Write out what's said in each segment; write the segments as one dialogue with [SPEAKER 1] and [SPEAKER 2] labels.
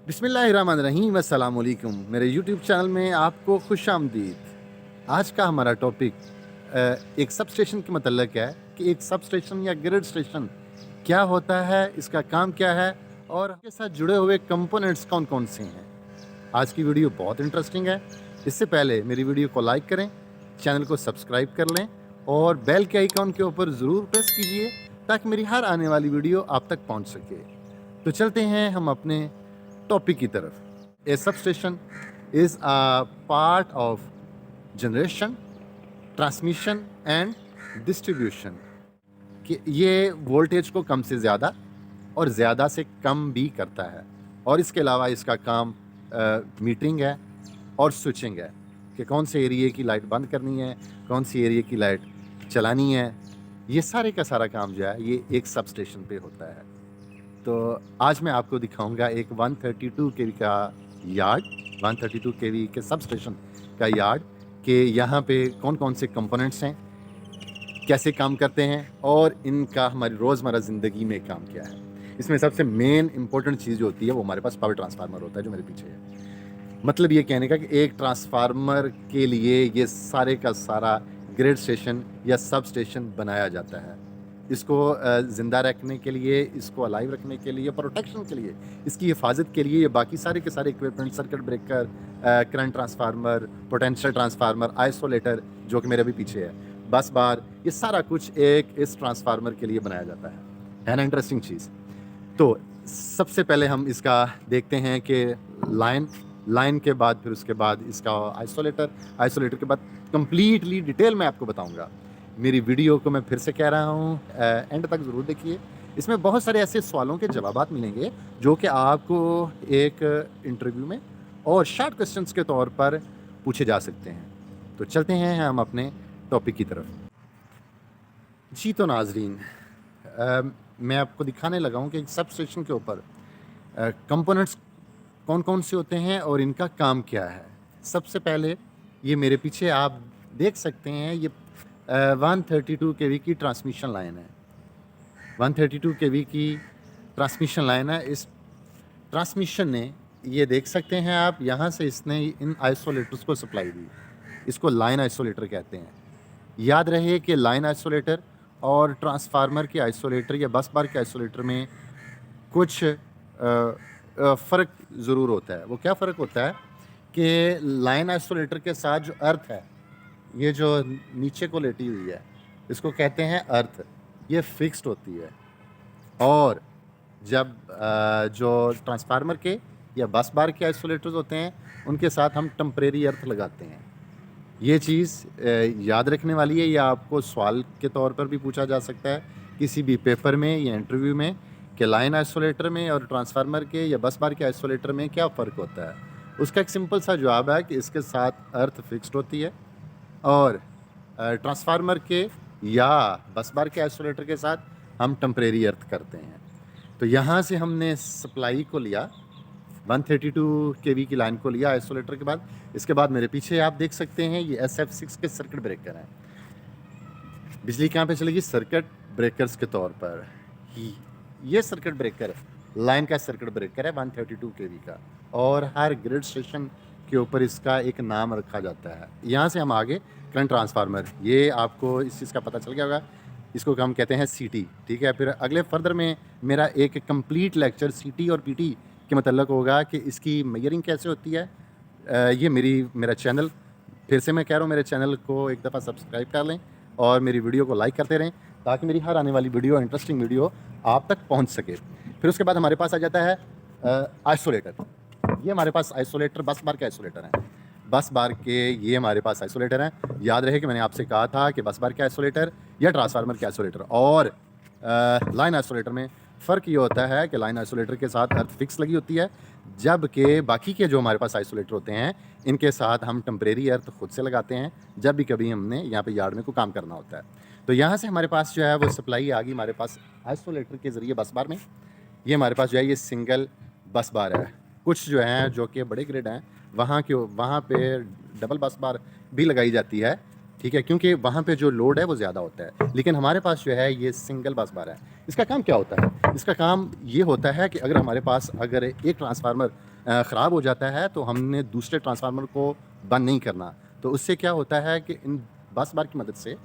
[SPEAKER 1] बिस्मिल्लाहिर्रहमानिर्रहीम अस्सलाम वालेकुम। मेरे यूट्यूब चैनल में आपको खुशामदीद। आज का हमारा टॉपिक एक सब स्टेशन के मतलब है कि एक सब स्टेशन या ग्रिड स्टेशन क्या होता है, इसका काम क्या है और इसके साथ जुड़े हुए कंपोनेंट्स कौन-कौन से हैं। आज की वीडियो बहुत इंटरेस्टिंग है। इससे पहले मेरी वीडियो को लाइक करें, चैनल को सब्सक्राइब कर लें और बेल के आइकॉन के ऊपर ज़रूर प्रेस कीजिए ताकि मेरी हर आने वाली वीडियो आप तक पहुंच सके। तो चलते हैं हम अपने टॉपिक की तरफ। A substation is a part of generation, transmission and distribution. कि ये वोल्टेज को कम से ज़्यादा और ज़्यादा से कम भी करता है और इसके अलावा इसका काम मीटरिंग है और स्विचिंग है कि कौन से एरिया की लाइट बंद करनी है, कौन सी एरिया की लाइट चलानी है। ये सारे का सारा काम जो है ये एक सब स्टेशन पे होता है। तो आज मैं आपको दिखाऊंगा एक 132 केवी का यार्ड, 132 केवी के सब स्टेशन का यार्ड कि यहाँ पे कौन कौन से कंपोनेंट्स हैं, कैसे काम करते हैं और इनका हमारी रोज़मर्रा ज़िंदगी में काम क्या है। इसमें सबसे मेन इंपॉर्टेंट चीज़ जो होती है वो हमारे पास पावर ट्रांसफार्मर होता है जो मेरे पीछे है। मतलब ये कहने का कि एक ट्रांसफार्मर के लिए ये सारे का सारा ग्रिड स्टेशन या सब स्टेशन बनाया जाता है। इसको ज़िंदा रखने के लिए, इसको अलाइव रखने के लिए, प्रोटेक्शन के लिए, इसकी हिफाजत के लिए ये बाकी सारे के सारे equipment, circuit breaker, current transformer, potential transformer, isolator जो कि मेरे भी पीछे है, बस बार, ये सारा कुछ एक इस ट्रांसफार्मर के लिए बनाया जाता है ना। इंटरेस्टिंग चीज़। तो सबसे पहले हम इसका देखते हैं कि लाइन के बाद फिर उसके बाद इसका आइसोलेटर के बाद कंप्लीटली डिटेल में आपको बताऊंगा। मेरी वीडियो को मैं फिर से कह रहा हूँ, एंड तक ज़रूर देखिए। इसमें बहुत सारे ऐसे सवालों के जवाबात मिलेंगे जो कि आपको एक इंटरव्यू में और शॉर्ट क्वेश्चंस के तौर पर पूछे जा सकते हैं। तो चलते हैं हम अपने टॉपिक की तरफ। जी तो नाजरीन, मैं आपको दिखाने लगा हूँ कि एक सब स्टेशन के ऊपर कंपोनेंट्स कौन कौन से होते हैं और इनका काम क्या है। सबसे पहले ये मेरे पीछे आप देख सकते हैं, ये 132 केवी की ट्रांसमिशन लाइन है। 132 केवी की ट्रांसमिशन लाइन है। इस ट्रांसमिशन ने, ये देख सकते हैं आप, यहाँ से इसने इन आइसोलेटर्स को सप्लाई दी। इसको लाइन आइसोलेटर कहते हैं। याद रहे कि लाइन आइसोलेटर और ट्रांसफार्मर के आइसोलेटर या बस बार के आइसोलेटर में कुछ फ़र्क ज़रूर होता है। वो क्या फ़र्क होता है कि लाइन आइसोलेटर के साथ जो अर्थ है, ये जो नीचे को लेटी हुई है, इसको कहते हैं अर्थ, ये फिक्स्ड होती है। और जब जो ट्रांसफार्मर के या बस बार के आइसोलेटर्स होते हैं उनके साथ हम टेम्परेरी अर्थ लगाते हैं। ये चीज़ याद रखने वाली है। या आपको सवाल के तौर पर भी पूछा जा सकता है किसी भी पेपर में या इंटरव्यू में कि लाइन आइसोलेटर में और ट्रांसफार्मर के या बस बार के आइसोलेटर में क्या फ़र्क होता है। उसका एक सिंपल सा जवाब है कि इसके साथ अर्थ फिक्स्ड होती है और ट्रांसफार्मर के या बस बार के आइसोलेटर के साथ हम टेम्परेरी अर्थ करते हैं। तो यहाँ से हमने सप्लाई को लिया, 132 केवी की लाइन को लिया आइसोलेटर के बाद। इसके बाद मेरे पीछे आप देख सकते हैं ये SF6 के सर्किट ब्रेकर हैं। बिजली कहाँ पे चलेगी? सर्किट ब्रेकर्स के तौर पर ही। ये सर्किट ब्रेकर लाइन का सर्किट ब्रेकर है 132 केवी का और हर ग्रिड स्टेशन के ऊपर इसका एक नाम रखा जाता है। यहाँ से हम आगे करंट ट्रांसफार्मर, ये आपको इस चीज़ का पता चल गया होगा, इसको हम कहते हैं CT। ठीक है, फिर अगले फर्दर में मेरा एक कंप्लीट लेक्चर CT और PT के मतलब होगा कि इसकी मेजरिंग कैसे होती है। ये मेरा चैनल, फिर से मैं कह रहा हूँ, मेरे चैनल को एक दफ़ा सब्सक्राइब कर लें और मेरी वीडियो को लाइक करते रहें ताकि मेरी हर आने वाली वीडियो, इंटरेस्टिंग वीडियो आप तक पहुँच सके। फिर उसके बाद हमारे पास आ जाता है आइसोलेटर। ये हमारे पास आइसोलेटर बस बार के आइसोलेटर हैं। बस बार के ये हमारे पास आइसोलेटर हैं। याद रहे कि मैंने आपसे कहा था कि बस बार के आइसोलेटर या ट्रांसफार्मर के आइसोलेटर और लाइन आइसोलेटर में फ़र्क ये होता है कि लाइन आइसोलेटर के साथ अर्थ फिक्स लगी होती है, जबकि बाकी के जो हमारे पास आइसोलेटर होते हैं इनके साथ हम टेम्परेरी अर्थ खुद से लगाते हैं जब भी कभी हमने यहाँ पे यार्ड में कोई काम करना होता है। तो यहाँ से हमारे पास जो है वो सप्लाई आ गई हमारे पास आइसोलेटर के ज़रिए बस बार में। ये हमारे पास जो है ये सिंगल बस बार है। कुछ जो हैं जो कि बड़े ग्रिड हैं वहाँ पे डबल बस बार भी लगाई जाती है। ठीक है, क्योंकि वहाँ पे जो लोड है वो ज़्यादा होता है। लेकिन हमारे पास जो है ये सिंगल बस बार है। इसका काम क्या होता है? इसका काम ये होता है कि अगर हमारे पास एक ट्रांसफार्मर ख़राब हो जाता है तो हमने दूसरे ट्रांसफार्मर को बंद नहीं करना। तो उससे क्या होता है कि इन बस बार की मदद से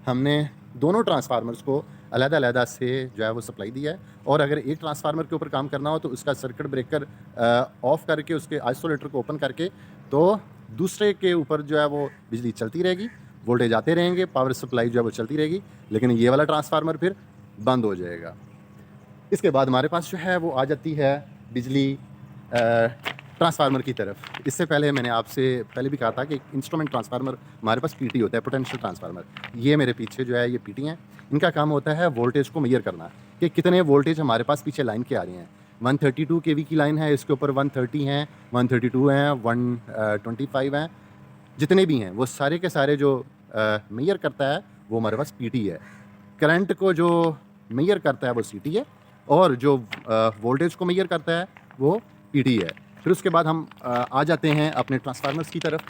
[SPEAKER 1] हमने दोनों ट्रांसफार्मर्स को अलग-अलग से जो है वो सप्लाई दी है। और अगर एक ट्रांसफार्मर के ऊपर काम करना हो तो उसका सर्किट ब्रेकर ऑफ़ करके उसके आइसोलेटर को ओपन करके तो दूसरे के ऊपर जो है वो बिजली चलती रहेगी, वोल्टेज आते रहेंगे, पावर सप्लाई जो है वो चलती रहेगी, लेकिन ये वाला ट्रांसफार्मर फिर बंद हो जाएगा। इसके बाद हमारे पास जो है वो आ जाती है बिजली ट्रांसफार्मर की तरफ। इससे पहले मैंने आपसे पहले भी कहा था कि इंस्ट्रूमेंट ट्रांसफार्मर हमारे पास पीटी होता है, पोटेंशियल ट्रांसफार्मर। ये मेरे पीछे जो है ये पीटी हैं। इनका काम होता है वोल्टेज को मेजर करना कि कितने वोल्टेज हमारे पास पीछे लाइन के आ रही हैं। 132 केवी की लाइन है, इसके ऊपर 130 हैं, 132 हैं, 125 हैं, जितने भी हैं वो सारे के सारे जो मेजर करता है वो हमारे पास पीटी है। करंट को जो मेजर करता है वो सीटी है और जो वोल्टेज को मेजर करता है वो पीटी है। फिर उसके बाद हम आ जाते हैं अपने ट्रांसफार्मर्स की तरफ।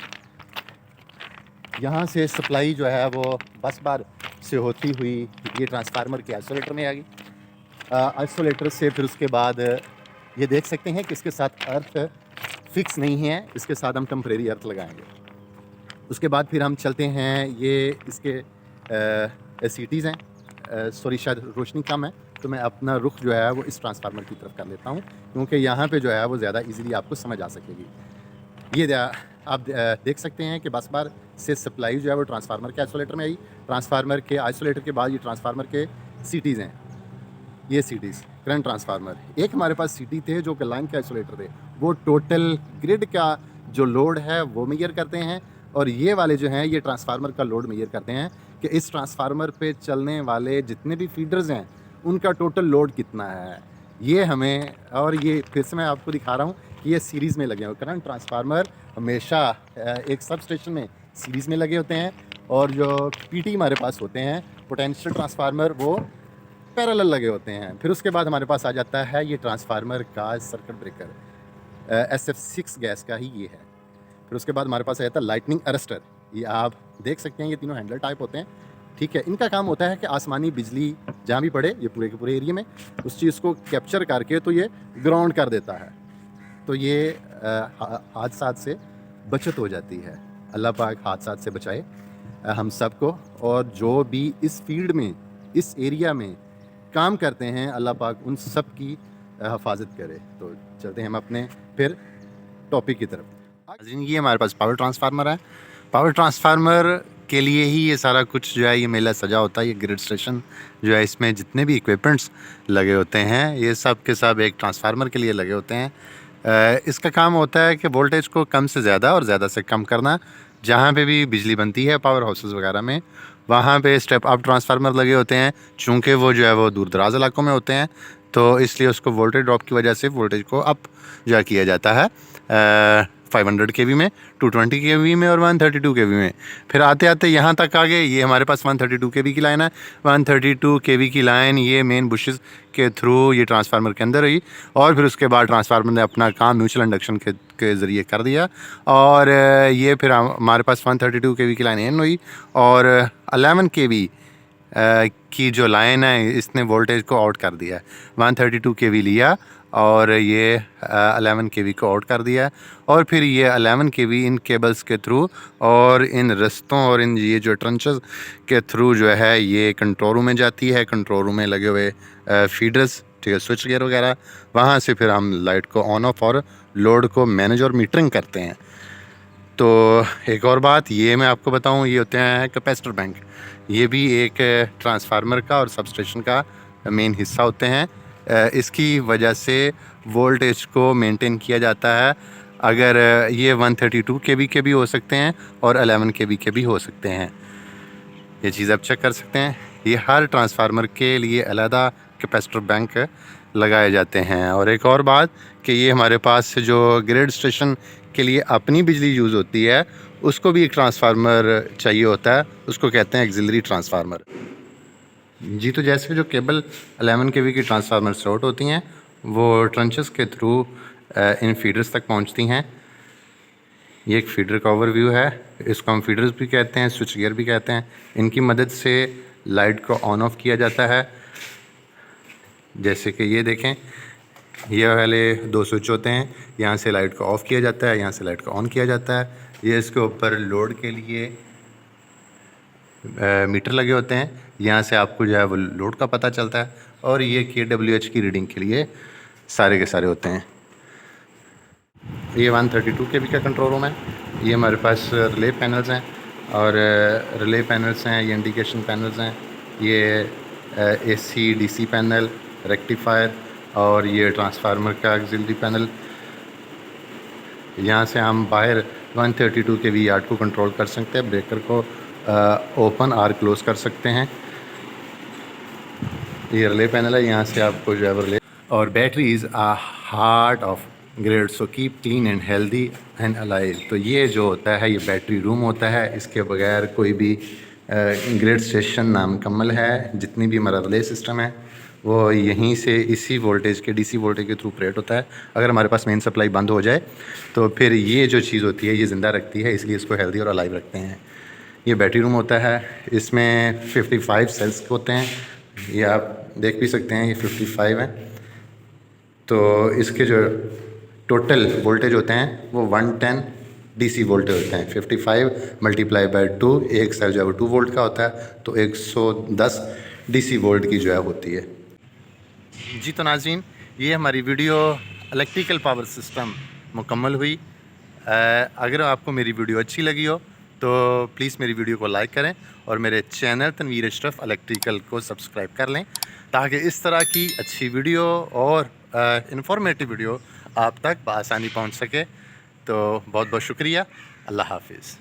[SPEAKER 1] यहाँ से सप्लाई जो है वो बस बार से होती हुई ये ट्रांसफार्मर के आइसोलेटर में आ गई। आइसोलेटर से फिर उसके बाद ये देख सकते हैं कि इसके साथ अर्थ फिक्स नहीं है, इसके साथ हम टेम्परेरी अर्थ लगाएंगे। उसके बाद फिर हम चलते हैं, ये इसके सीटीज़ हैं, सॉरी शायद रोशनी कम है तो मैं अपना रुख जो है वो इस ट्रांसफार्मर की तरफ कर लेता हूँ क्योंकि यहाँ पे जो है वो ज़्यादा इजीली आपको समझ आ सकेगी। ये आप देख सकते हैं कि बस बार से सप्लाई जो है वो ट्रांसफार्मर के आइसोलेटर में आई। ट्रांसफार्मर के आइसोलेटर के बाद ये ट्रांसफार्मर के सीटीज़ हैं, ये सीटीज़ करंट ट्रांसफार्मर। एक हमारे पास सीटी थे जो कि लाइन के आइसोलेटर थे, वो टोटल ग्रिड का जो लोड है वो मेजर करते हैं और ये वाले जो हैं ये ट्रांसफार्मर का लोड मेजर करते हैं कि इस ट्रांसफार्मर पे चलने वाले जितने भी फीडर्स हैं उनका टोटल लोड कितना है। ये हमें, और ये फिर से मैं आपको दिखा रहा हूँ कि ये सीरीज़ में लगे हुए करंट ट्रांसफार्मर हमेशा एक सब स्टेशन में सीरीज़ में लगे होते हैं और जो पीटी हमारे पास होते हैं पोटेंशियल ट्रांसफार्मर वो पैरेलल लगे होते हैं। फिर उसके बाद हमारे पास आ जाता है ये ट्रांसफार्मर का सर्किट ब्रेकर, SF6 गैस का ही ये है। फिर उसके बाद हमारे पास आ जाता है लाइटनिंग अरेस्टर। ये आप देख सकते हैं ये तीनों हैंडल टाइप होते हैं, ठीक है। इनका काम होता है कि आसमानी बिजली जहाँ भी पड़े ये पूरे के पूरे एरिया में उस चीज़ को कैप्चर करके तो ये ग्राउंड कर देता है। तो ये हादसा से बचत हो जाती है। अल्लाह पाक हादसा से बचाए हम सबको, और जो भी इस फील्ड में इस एरिया में काम करते हैं अल्लाह पाक उन सब की हिफाजत करे। तो चलते हैं हम अपने फिर टॉपिक की तरफ। ये हमारे पास पावर ट्रांसफार्मर है। पावर ट्रांसफार्मर के लिए ही ये सारा कुछ जो है ये मेला सजा होता है। ये ग्रिड स्टेशन जो है इसमें जितने भी इक्विपमेंट्स लगे होते हैं ये सब के सब एक ट्रांसफार्मर के लिए लगे होते हैं। इसका काम होता है कि वोल्टेज को कम से ज़्यादा और ज़्यादा से कम करना। जहाँ पे भी बिजली बनती है पावर हाउसेस वगैरह में वहाँ पे स्टेप अप ट्रांसफार्मर लगे होते हैं। चूँकि वो जो है वो दूर दराज इलाकों में होते हैं तो इसलिए उसको वोल्टेज ड्रॉप की वजह से वोल्टेज को अप जो है किया जाता है 500 केवी में, 220 केवी में और 132 केवी में। फिर आते आते यहाँ तक आ गए। ये हमारे पास 132 केवी की लाइन है। 132 केवी की लाइन ये मेन बुशेस के थ्रू ये ट्रांसफार्मर के अंदर हुई और फिर उसके बाद ट्रांसफार्मर ने अपना काम म्यूचुअल इंडक्शन के ज़रिए कर दिया और ये फिर हमारे पास 132 केवी की लाइन एन हुई और 11 केवी की जो लाइन है इसने वोल्टेज को आउट कर दिया। 132 केवी लिया और ये 11 केवी को आउट कर दिया और फिर ये 11 केवी इन केबल्स के थ्रू और इन रस्तों और इन ये जो ट्रंचेस के थ्रू जो है ये कंट्रोल रूम में जाती है। कंट्रोल रूम में लगे हुए फीडर्स, ठीक है, स्विच गियर वगैरह, वहाँ से फिर हम लाइट को ऑन ऑफ और लोड को मैनेज और मीटरिंग करते हैं। तो एक और बात ये मैं आपको बताऊँ, ये होते हैं कैपेसिटर बैंक। ये भी एक ट्रांसफार्मर का और सबस्टेशन का मेन हिस्सा होते हैं। इसकी वजह से वोल्टेज को मेंटेन किया जाता है। अगर ये 132 केवी के भी हो सकते हैं और 11 केवी के भी हो सकते हैं। ये चीज़ आप चेक कर सकते हैं। ये हर ट्रांसफार्मर के लिए अलहदा कैपेसिटर बैंक लगाए जाते हैं। और एक और बात कि ये हमारे पास जो ग्रिड स्टेशन के लिए अपनी बिजली यूज़ होती है उसको भी एक ट्रांसफार्मर चाहिए होता है, उसको कहते हैं एक्सिलरी ट्रांसफार्मर। जी, तो जैसे जो केबल 11 केवी की ट्रांसफार्मर शॉर्ट होती हैं वो ट्रंचेस के थ्रू इन फीडर्स तक पहुंचती हैं। ये एक फीडर का ओवरव्यू है। इसको हम फीडर्स भी कहते हैं, स्विच गियर भी कहते हैं। इनकी मदद से लाइट को ऑन ऑफ किया जाता है। जैसे कि ये देखें, ये वाले 2 स्विच होते हैं, यहाँ से लाइट को ऑफ़ किया जाता है, यहाँ से लाइट को ऑन किया जाता है। ये इसके ऊपर लोड के लिए मीटर लगे होते हैं, यहाँ से आपको जो है वो लोड का पता चलता है। और ये kWh की रीडिंग के लिए सारे के सारे होते हैं। ये 132 kV का कंट्रोल रूम है। ये हमारे पास रिले पैनल्स हैं और रिले पैनल्स हैं, ये इंडिकेशन पैनल्स हैं, ये AC DC पैनल, रेक्टिफायर और ये ट्रांसफार्मर का ऑक्सिलरी पैनल। यहाँ से हम बाहर 132 kV यार्ड को कंट्रोल कर सकते हैं, ब्रेकर को ओपन और क्लोज़ कर सकते हैं। ये रिले पैनल है, यहाँ से आपको जो है रिले और batteries are heart of grid, so keep clean and healthy and alive. तो ये जो होता है ये बैटरी रूम होता है, इसके बगैर कोई भी ग्रिड स्टेशन नामुकम्मल है। जितनी भी हमारा रिले सिस्टम है वो यहीं से इसी वोल्टेज के DC वोल्टेज के थ्रू ऑपरेट होता है। अगर हमारे पास मेन सप्लाई बंद हो जाए तो फिर ये जो चीज़ होती है ये ज़िंदा रखती है, इसलिए इसको हेल्दी और अलाइव रखते हैं। ये बैटरी रूम होता है, इसमें 55 सेल्स होते हैं, ये आप देख भी सकते हैं, ये 55 हैं। तो इसके जो टोटल वोल्टेज होते हैं वो 110 DC वोल्टेज होते हैं। 55 मल्टीप्लाई बाय 2, एक सेल जो है वो 2 वोल्ट का होता है, तो 110 DC वोल्ट की जो है होती है। जी तो नाज़रीन, ये हमारी वीडियो इलेक्ट्रिकल पावर सिस्टम मुकम्मल हुई। अगर आपको मेरी वीडियो अच्छी लगी हो तो प्लीज़ मेरी वीडियो को लाइक करें और मेरे चैनल तनवीर अशरफ इलेक्ट्रिकल को सब्सक्राइब कर लें, ताकि इस तरह की अच्छी वीडियो और इंफॉर्मेटिव वीडियो आप तक बआसानी पहुंच सके। तो बहुत बहुत शुक्रिया। अल्लाह हाफिज़।